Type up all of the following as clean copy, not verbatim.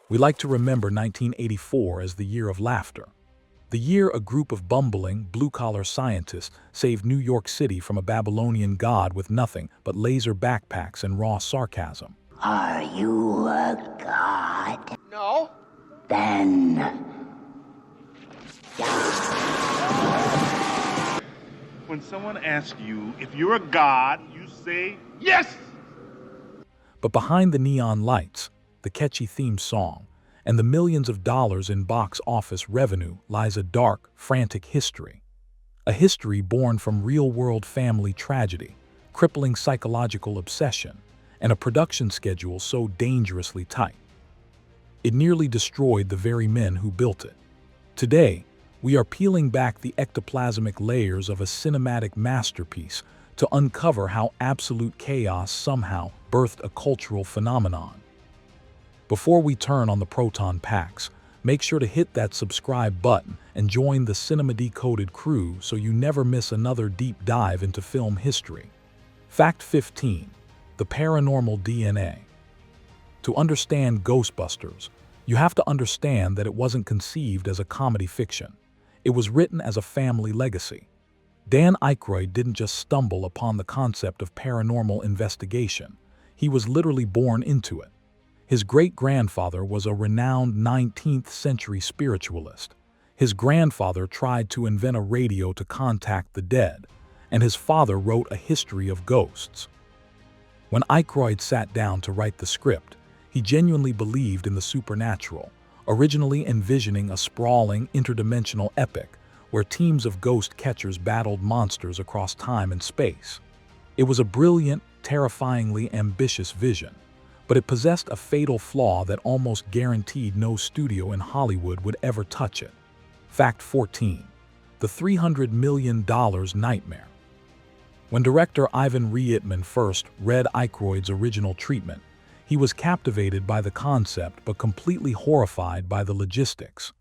We like to remember 1984 as the year of laughter. The year a group of bumbling, blue-collar scientists saved New York City from a Babylonian god with nothing but laser backpacks and raw sarcasm. Are you a god? No. Then When someone asks you if you're a god, you say yes! But behind the neon lights, the catchy theme song, and the millions of dollars in box office revenue lies a dark, frantic history. A history born from real-world family tragedy, crippling psychological obsession, and a production schedule so dangerously tight. It nearly destroyed the very men who built it. Today, we are peeling back the ectoplasmic layers of a cinematic masterpiece to uncover how absolute chaos somehow birthed a cultural phenomenon. Before we turn on the proton packs, make sure to hit that subscribe button and join the Cinema Decoded crew so you never miss another deep dive into film history. Fact 15. The paranormal DNA. To understand Ghostbusters, you have to understand that it wasn't conceived as a comedy fiction. It was written as a family legacy. Dan Aykroyd didn't just stumble upon the concept of paranormal investigation. He was literally born into it. His great-grandfather was a renowned 19th century spiritualist. His grandfather tried to invent a radio to contact the dead, and his father wrote a history of ghosts. When Aykroyd sat down to write the script, he genuinely believed in the supernatural, originally envisioning a sprawling, interdimensional epic where teams of ghost catchers battled monsters across time and space. It was a brilliant, terrifyingly ambitious vision, but it possessed a fatal flaw that almost guaranteed no studio in Hollywood would ever touch it. Fact 14. The $300 million nightmare. When director Ivan Reitman first read Aykroyd's original treatment, he was captivated by the concept but completely horrified by the logistics.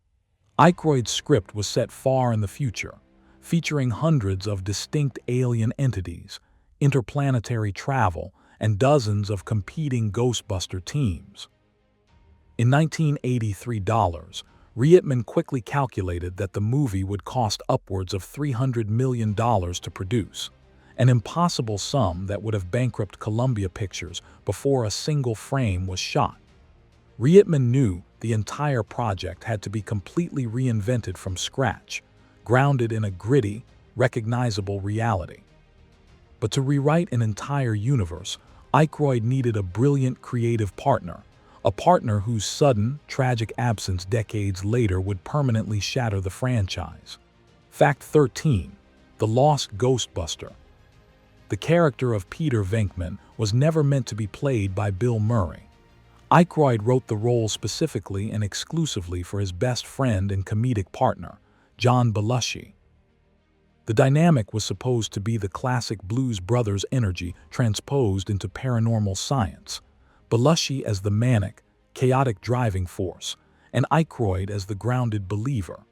Aykroyd's script was set far in the future, featuring hundreds of distinct alien entities, interplanetary travel, and dozens of competing Ghostbuster teams. In 1983 dollars, Reitman quickly calculated that the movie would cost upwards of $300 million to produce, an impossible sum that would have bankrupted Columbia Pictures before a single frame was shot. Reitman knew the entire project had to be completely reinvented from scratch, grounded in a gritty, recognizable reality. But to rewrite an entire universe, Aykroyd needed a brilliant creative partner, a partner whose sudden, tragic absence decades later would permanently shatter the franchise. Fact 13. The Lost Ghostbuster. The character of Peter Venkman was never meant to be played by Bill Murray. Aykroyd wrote the role specifically and exclusively for his best friend and comedic partner, John Belushi. The dynamic was supposed to be the classic Blues Brothers energy transposed into paranormal science, Belushi as the manic, chaotic driving force, and Aykroyd as the grounded believer.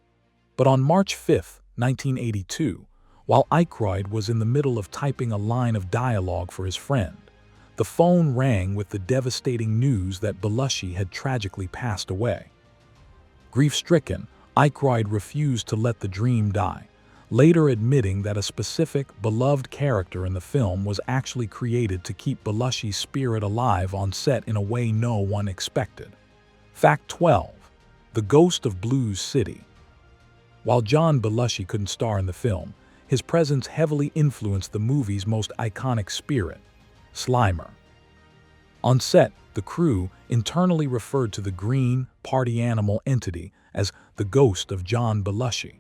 But on March 5, 1982, while Aykroyd was in the middle of typing a line of dialogue for his friend, the phone rang with the devastating news that Belushi had tragically passed away. Grief-stricken, Aykroyd refused to let the dream die, later admitting that a specific, beloved character in the film was actually created to keep Belushi's spirit alive on set in a way no one expected. Fact 12. The Ghost of Blues City. While John Belushi couldn't star in the film, his presence heavily influenced the movie's most iconic spirit, Slimer. On set, the crew internally referred to the green, party animal entity as the ghost of John Belushi.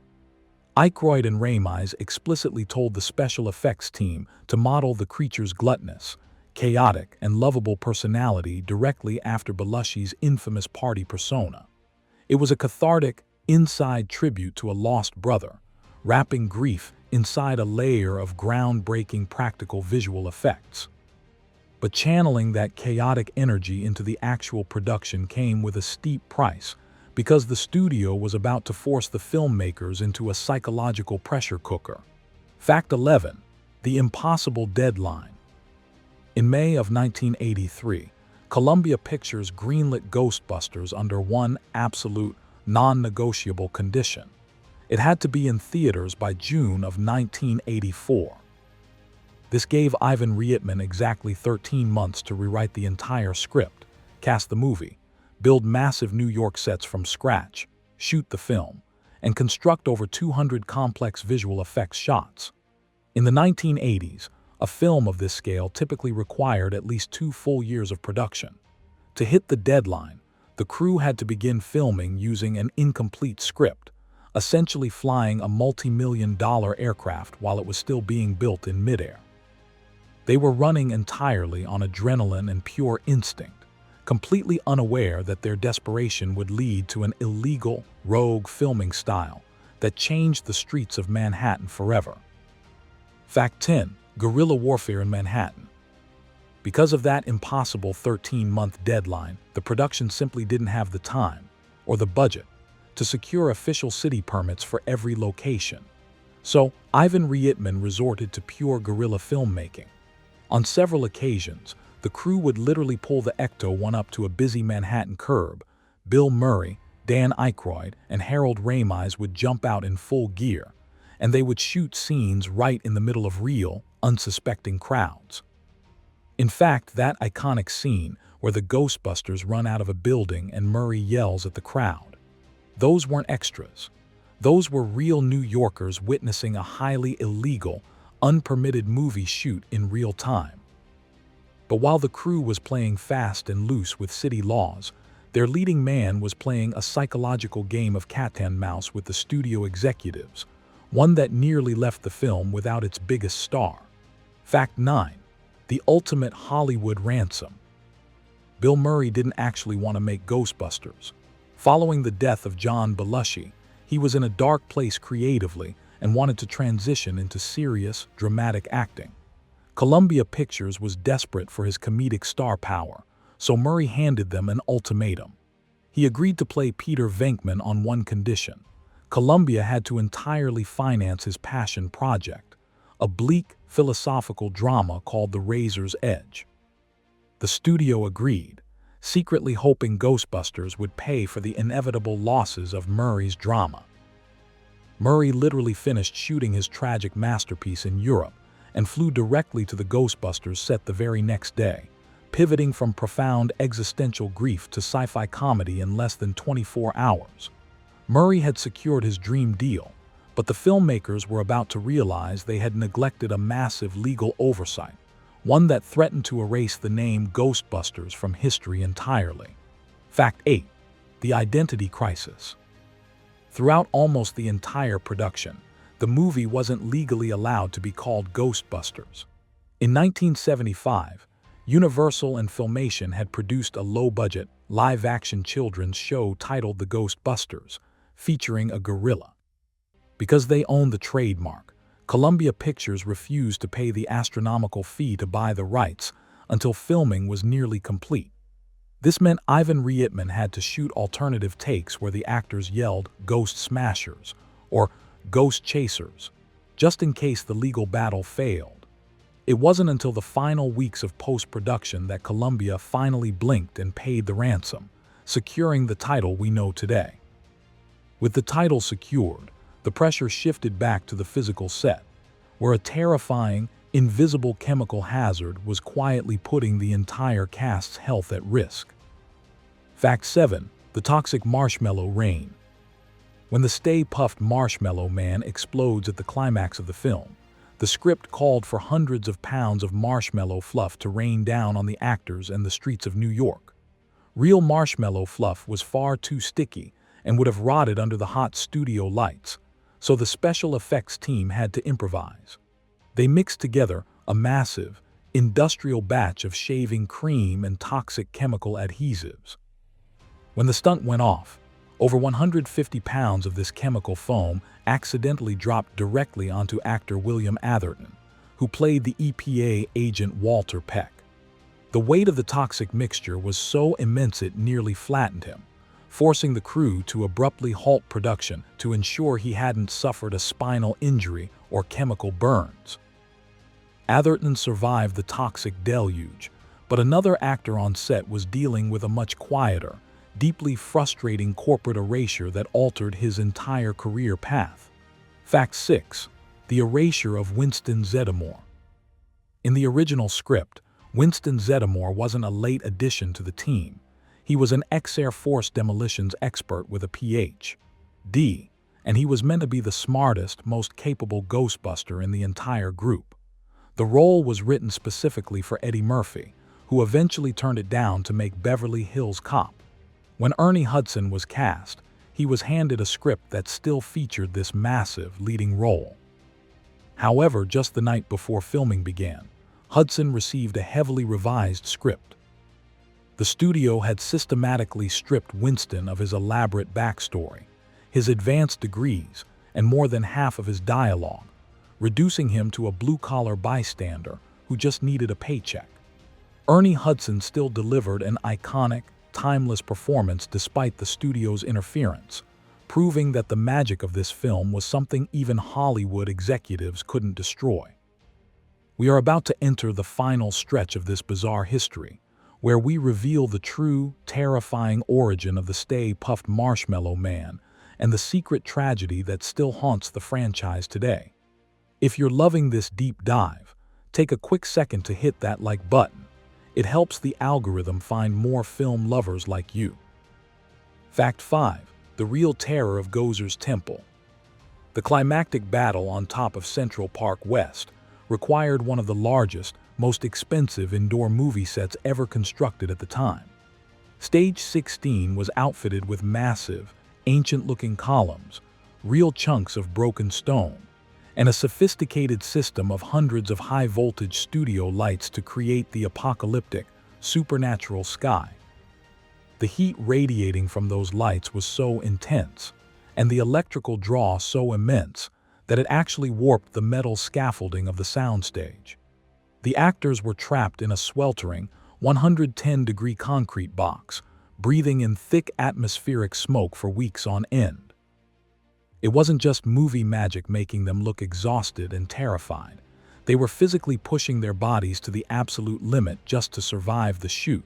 Aykroyd and Ramis explicitly told the special effects team to model the creature's gluttonous, chaotic, and lovable personality directly after Belushi's infamous party persona. It was a cathartic, inside tribute to a lost brother, wrapping grief inside a layer of groundbreaking practical visual effects. But channeling that chaotic energy into the actual production came with a steep price, because the studio was about to force the filmmakers into a psychological pressure cooker. Fact 11. The impossible deadline. In May of 1983, Columbia Pictures greenlit Ghostbusters under one absolute, non-negotiable condition. It had to be in theaters by June of 1984. This gave Ivan Reitman exactly 13 months to rewrite the entire script, cast the movie, build massive New York sets from scratch, shoot the film, and construct over 200 complex visual effects shots. In the 1980s, a film of this scale typically required at least 2 full years of production. To hit the deadline, the crew had to begin filming using an incomplete script, essentially flying a multi-million-dollar aircraft while it was still being built in midair. They were running entirely on adrenaline and pure instinct, completely unaware that their desperation would lead to an illegal, rogue filming style that changed the streets of Manhattan forever. Fact 10. Guerrilla warfare in Manhattan. Because of that impossible 13-month deadline, the production simply didn't have the time, or the budget, to secure official city permits for every location. So, Ivan Reitman resorted to pure guerrilla filmmaking. On several occasions, the crew would literally pull the Ecto-1 up to a busy Manhattan curb. Bill Murray, Dan Aykroyd, and Harold Ramis would jump out in full gear, and they would shoot scenes right in the middle of real, unsuspecting crowds. In fact, that iconic scene where the Ghostbusters run out of a building and Murray yells at the crowd, those weren't extras. Those were real New Yorkers witnessing a highly illegal, unpermitted movie shoot in real time. But while the crew was playing fast and loose with city laws, their leading man was playing a psychological game of cat and mouse with the studio executives, one that nearly left the film without its biggest star. Fact 9. The ultimate Hollywood ransom. Bill Murray didn't actually want to make Ghostbusters. Following the death of John Belushi, he was in a dark place creatively and wanted to transition into serious, dramatic acting. Columbia Pictures was desperate for his comedic star power, so Murray handed them an ultimatum. He agreed to play Peter Venkman on one condition. Columbia had to entirely finance his passion project, a bleak, philosophical drama called The Razor's Edge. The studio agreed, secretly hoping Ghostbusters would pay for the inevitable losses of Murray's drama. Murray literally finished shooting his tragic masterpiece in Europe and flew directly to the Ghostbusters set the very next day, pivoting from profound existential grief to sci-fi comedy in less than 24 hours. Murray had secured his dream deal, but the filmmakers were about to realize they had neglected a massive legal oversight, one that threatened to erase the name Ghostbusters from history entirely. Fact 8. The identity crisis. Throughout almost the entire production, the movie wasn't legally allowed to be called Ghostbusters. In 1975, Universal and Filmation had produced a low-budget, live-action children's show titled The Ghostbusters, featuring a gorilla. Because they owned the trademark, Columbia Pictures refused to pay the astronomical fee to buy the rights until filming was nearly complete. This meant Ivan Reitman had to shoot alternative takes where the actors yelled "Ghost Smashers" or "Ghost Chasers," just in case the legal battle failed. It wasn't until the final weeks of post-production that Columbia finally blinked and paid the ransom, securing the title we know today. With the title secured, the pressure shifted back to the physical set, where a terrifying, invisible chemical hazard was quietly putting the entire cast's health at risk. Fact 7. The toxic marshmallow rain. When the Stay Puft Marshmallow Man explodes at the climax of the film, the script called for hundreds of pounds of marshmallow fluff to rain down on the actors and the streets of New York. Real marshmallow fluff was far too sticky and would have rotted under the hot studio lights, so the special effects team had to improvise. They mixed together a massive, industrial batch of shaving cream and toxic chemical adhesives. When the stunt went off, over 150 pounds of this chemical foam accidentally dropped directly onto actor William Atherton, who played the EPA agent Walter Peck. The weight of the toxic mixture was so immense it nearly flattened him, forcing the crew to abruptly halt production to ensure he hadn't suffered a spinal injury or chemical burns. Atherton survived the toxic deluge, But another actor on set was dealing with a much quieter, deeply frustrating corporate erasure that altered his entire career path. Fact 6. The erasure of Winston Zeddemore. In the original script, Winston Zeddemore wasn't a late addition to the team. He was an ex-Air Force demolitions expert with a Ph.D., and he was meant to be the smartest, most capable Ghostbuster in the entire group. The role was written specifically for Eddie Murphy, who eventually turned it down to make Beverly Hills Cop. When Ernie Hudson was cast, he was handed a script that still featured this massive leading role. However, just the night before filming began, Hudson received a heavily revised script. The studio had systematically stripped Winston of his elaborate backstory, his advanced degrees, and more than half of his dialogue, reducing him to a blue-collar bystander who just needed a paycheck. Ernie Hudson still delivered an iconic, timeless performance despite the studio's interference, proving that the magic of this film was something even Hollywood executives couldn't destroy. We are about to enter the final stretch of this bizarre history, where we reveal the true, terrifying origin of the Stay Puft Marshmallow Man and the secret tragedy that still haunts the franchise today. If you're loving this deep dive, take a quick second to hit that like button. It helps the algorithm find more film lovers like you. Fact 5. The real terror of Gozer's Temple. The climactic battle on top of Central Park West required one of the largest, most expensive indoor movie sets ever constructed at the time. Stage 16 was outfitted with massive, ancient-looking columns, real chunks of broken stone, and a sophisticated system of hundreds of high-voltage studio lights to create the apocalyptic, supernatural sky. The heat radiating from those lights was so intense, and the electrical draw so immense, that it actually warped the metal scaffolding of the soundstage. The actors were trapped in a sweltering, 110-degree concrete box, breathing in thick atmospheric smoke for weeks on end. It wasn't just movie magic making them look exhausted and terrified. They were physically pushing their bodies to the absolute limit just to survive the shoot.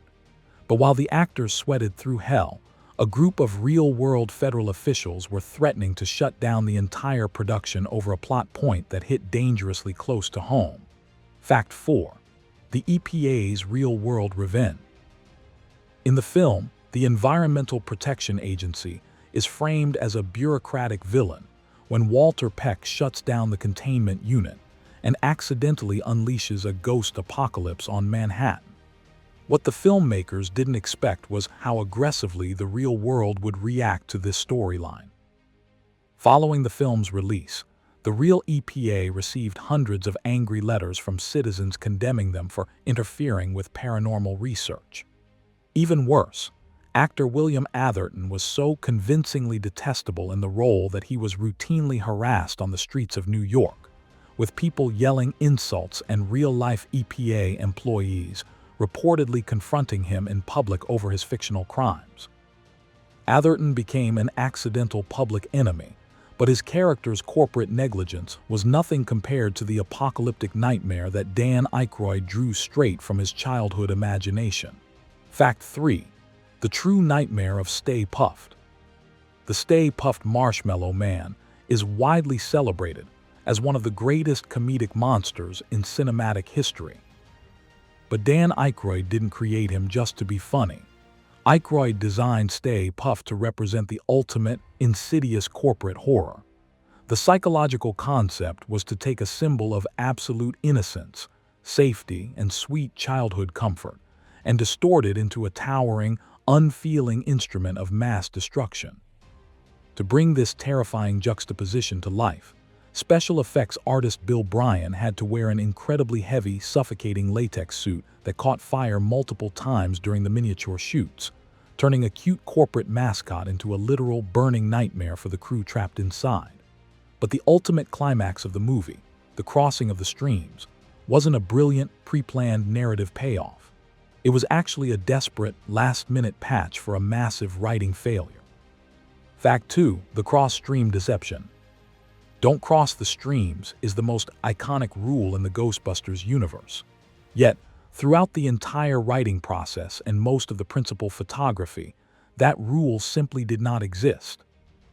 But while the actors sweated through hell, a group of real-world federal officials were threatening to shut down the entire production over a plot point that hit dangerously close to home. Fact 4. The EPA's real-world revenge. In the film, the Environmental Protection Agency is framed as a bureaucratic villain when Walter Peck shuts down the containment unit and accidentally unleashes a ghost apocalypse on Manhattan. What the filmmakers didn't expect was how aggressively the real world would react to this storyline. Following the film's release, the real EPA received hundreds of angry letters from citizens condemning them for interfering with paranormal research. Even worse, actor William Atherton was so convincingly detestable in the role that he was routinely harassed on the streets of New York, with people yelling insults and real-life EPA employees reportedly confronting him in public over his fictional crimes. Atherton became an accidental public enemy, but his character's corporate negligence was nothing compared to the apocalyptic nightmare that Dan Aykroyd drew straight from his childhood imagination. Fact 3. The true nightmare of Stay Puft. The Stay Puft Marshmallow Man is widely celebrated as one of the greatest comedic monsters in cinematic history. But Dan Aykroyd didn't create him just to be funny. Aykroyd designed Stay Puft to represent the ultimate, insidious corporate horror. The psychological concept was to take a symbol of absolute innocence, safety, and sweet childhood comfort, and distort it into a towering, unfeeling instrument of mass destruction. To bring this terrifying juxtaposition to life, special effects artist Bill Bryan had to wear an incredibly heavy, suffocating latex suit that caught fire multiple times during the miniature shoots, turning a cute corporate mascot into a literal burning nightmare for the crew trapped inside. But the ultimate climax of the movie, the crossing of the streams, wasn't a brilliant, pre-planned narrative payoff. It was actually a desperate, last-minute patch for a massive writing failure. Fact 2. The cross-stream deception. Don't cross the streams is the most iconic rule in the Ghostbusters universe. Yet, Throughout the entire writing process and most of the principal photography, that rule simply did not exist.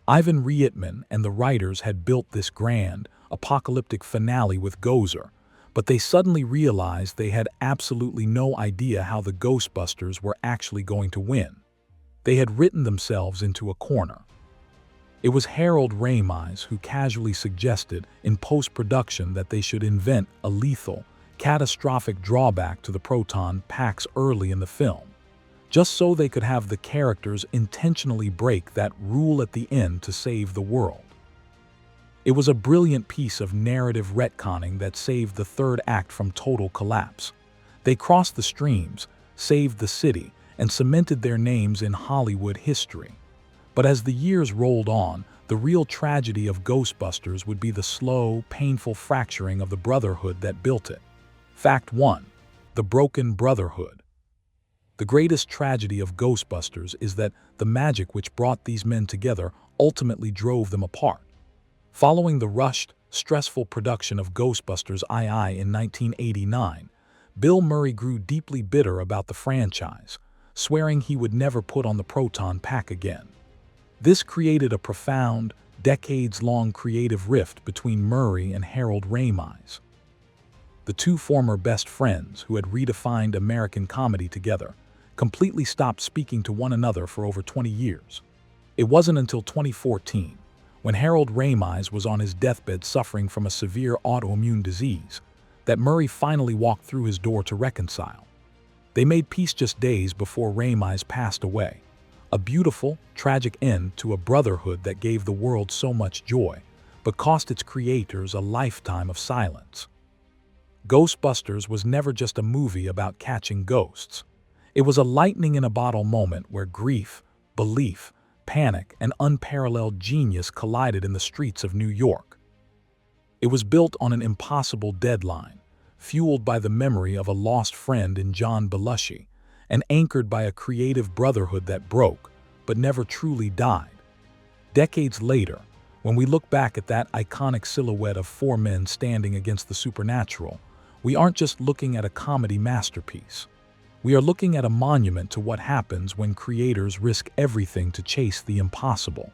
Ivan Reitman and the writers had built this grand, apocalyptic finale with Gozer, but they suddenly realized they had absolutely no idea how the Ghostbusters were actually going to win. They had written themselves into a corner. It was Harold Ramis who casually suggested in post-production that they should invent a lethal, catastrophic drawback to the proton packs early in the film, just so they could have the characters intentionally break that rule at the end to save the world. It was a brilliant piece of narrative retconning that saved the third act from total collapse. They crossed the streams, saved the city, and cemented their names in Hollywood history. But as the years rolled on, the real tragedy of Ghostbusters would be the slow, painful fracturing of the brotherhood that built it. Fact 1. The broken brotherhood. The greatest tragedy of Ghostbusters is that the magic which brought these men together ultimately drove them apart. Following the rushed, stressful production of Ghostbusters II in 1989, Bill Murray grew deeply bitter about the franchise, swearing he would never put on the proton pack again. This created a profound, decades-long creative rift between Murray and Harold Ramis. The two former best friends who had redefined American comedy together completely stopped speaking to one another for over 20 years. It wasn't until 2014, when Harold Ramis was on his deathbed suffering from a severe autoimmune disease, that Murray finally walked through his door to reconcile. They made peace just days before Ramis passed away, a beautiful, tragic end to a brotherhood that gave the world so much joy, but cost its creators a lifetime of silence. Ghostbusters was never just a movie about catching ghosts. It was a lightning-in-a-bottle moment where grief, belief, panic, and unparalleled genius collided in the streets of New York. It was built on an impossible deadline, fueled by the memory of a lost friend in John Belushi, and anchored by a creative brotherhood that broke, but never truly died. Decades later, when we look back at that iconic silhouette of four men standing against the supernatural, we aren't just looking at a comedy masterpiece. We are looking at a monument to what happens when creators risk everything to chase the impossible.